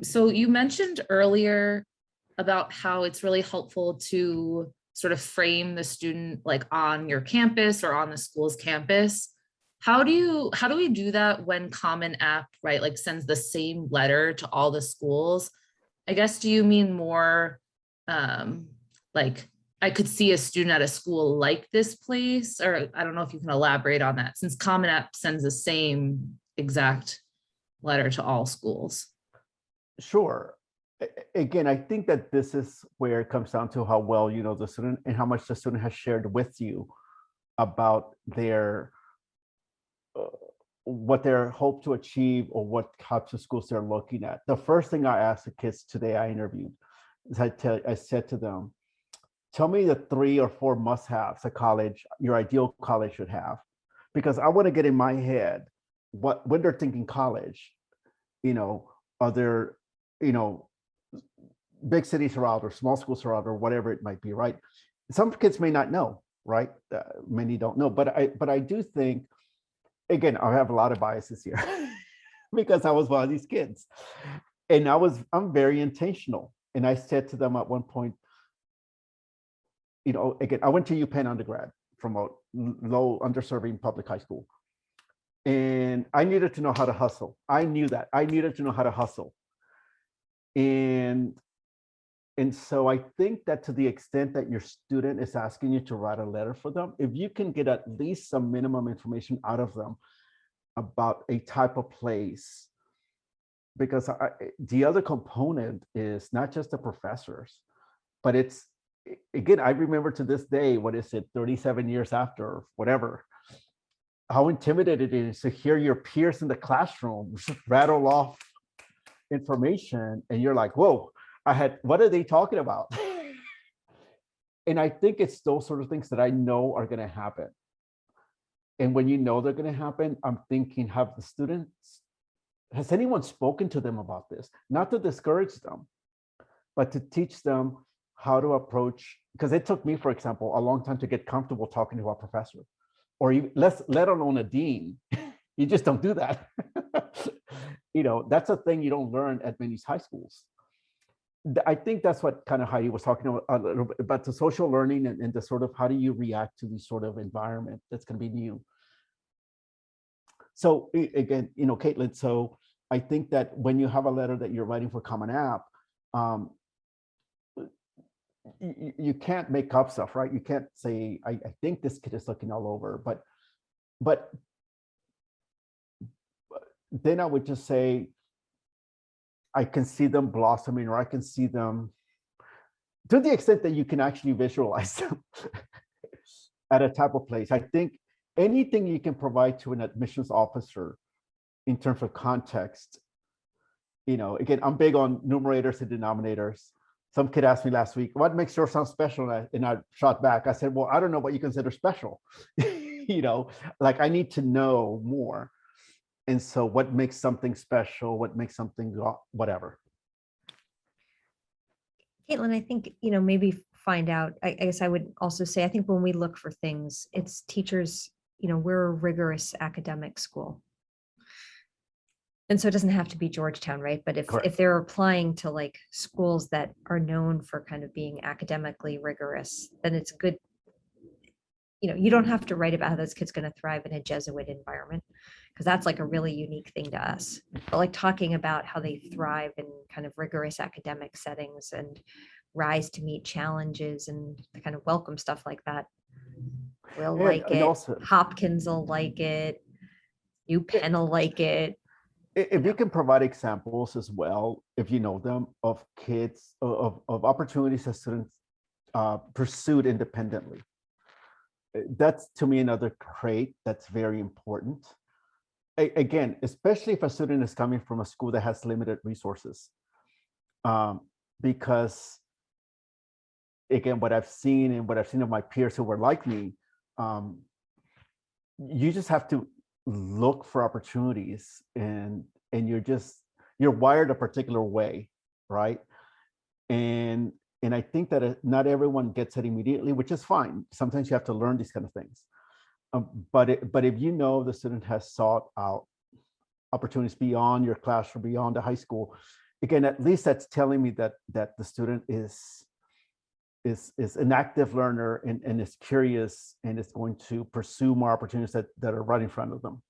So you mentioned earlier about how it's really helpful to sort of frame the student like on your campus or on the school's campus. How do we do that when Common App, right, like sends the same letter to all the schools? I guess, do you mean more um, like I could see a student at a school like this place? Or I don't know if you can elaborate on that, since Common App sends the same exact letter to all schools. Sure. Again, I think that this is where it comes down to how well you know the student and how much the student has shared with you about their what they hope to achieve or what types of schools they're looking at. The first thing I asked the kids today I interviewed is I said to them, tell me the 3 or 4 must-haves a college, your ideal college should have, because I want to get in my head what when they're thinking college, are there, big cities are out or small schools are out or whatever it might be, right? Some kids may not know, right? Many don't know, but I do think, again, I have a lot of biases here because I was one of these kids, and I'm very intentional. And I said to them at one point, again, I went to UPenn undergrad from a low underserving public high school. And I needed to know how to hustle. I knew that. I needed to know how to hustle. And so I think that to the extent that your student is asking you to write a letter for them, if you can get at least some minimum information out of them about a type of place, because the other component is not just the professors, but it's, again, I remember to this day, what is it, 37 years after, whatever, how intimidating it is to hear your peers in the classroom rattle off information, and you're like, whoa, what are they talking about? And I think it's those sort of things that I know are going to happen. And when you know they're going to happen, I'm thinking, has anyone spoken to them about this? Not to discourage them, but to teach them how to approach, because it took me, for example, a long time to get comfortable talking to a professor, or let alone a dean. You just don't do that. That's a thing you don't learn at many high schools. I think that's what kind of Heidi was talking about a little bit about the social learning and the sort of how do you react to this sort of environment that's going to be new. So again, Kaitlin, so I think that when you have a letter that you're writing for Common App, you can't make up stuff, right? You can't say, I think this kid is looking all over, but then I would just say, I can see them blossoming, or I can see them to the extent that you can actually visualize them at a type of place. I think anything you can provide to an admissions officer in terms of context, again, I'm big on numerators and denominators. Some kid asked me last week, what makes yours sound special? And I shot back. I said, well, I don't know what you consider special. Like I need to know more. And so what makes something special? What makes something whatever? Kaitlin, I think, maybe find out, I guess I would also say, I think when we look for things, it's teachers, we're a rigorous academic school. And so it doesn't have to be Georgetown, right? But if they're applying to like schools that are known for kind of being academically rigorous, then it's good. You don't have to write about how this kid's going to thrive in a Jesuit environment, because that's like a really unique thing to us. But like talking about how they thrive in kind of rigorous academic settings and rise to meet challenges and kind of welcome stuff like that. We'll like it. Also, Hopkins will like it. UPenn will like it. If you can provide examples as well, if you know them, of kids, of opportunities that students pursued independently. That's to me another trait that's very important. Again, especially if a student is coming from a school that has limited resources. Because again, what I've seen of my peers who were like me, you just have to look for opportunities, and you're wired a particular way, right? And I think that not everyone gets it immediately, which is fine. Sometimes you have to learn these kind of things. But if you know the student has sought out opportunities beyond your classroom, beyond the high school, again, at least that's telling me that the student is an active learner and is curious and is going to pursue more opportunities that are right in front of them.